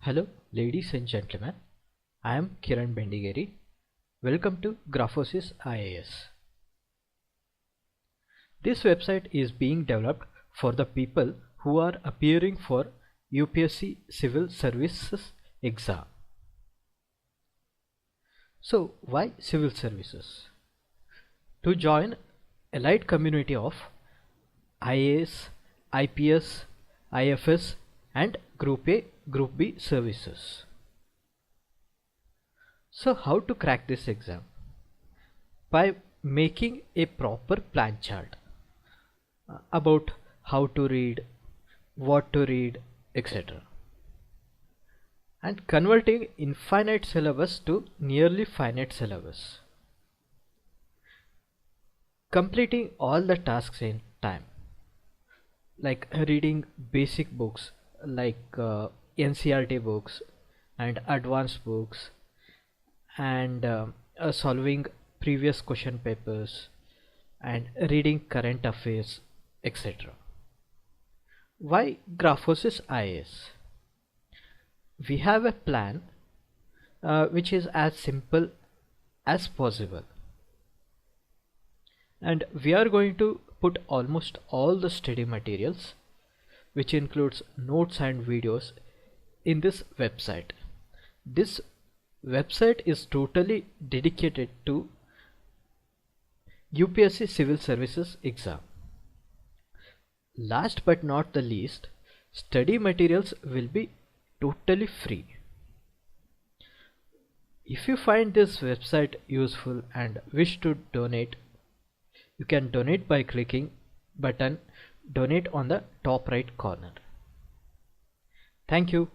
Hello, ladies and gentlemen. I am Kiran Bendigeri. Welcome to Grafosyss IAS. This website is being developed for the people who are appearing for UPSC Civil Services exam. So, why Civil Services? To join elite community of IAS, IPS, IFS and Group A, Group B services. So how to crack this exam? By making a proper plan chart about how to read, what to read, etc. And converting infinite syllabus to nearly finite syllabus. Completing all the tasks in time, like reading basic books like NCERT books and advanced books, and solving previous question papers and reading current affairs, etc. Why Grafosyss IAS? We have a plan which is as simple as possible, and we are going to put almost all the study materials, which includes notes and videos, in this website. This website is totally dedicated to UPSC Civil Services exam. Last but not the least, study materials will be totally free. If you find this website useful and wish to donate, you can donate by clicking button donate on the top right corner. Thank you.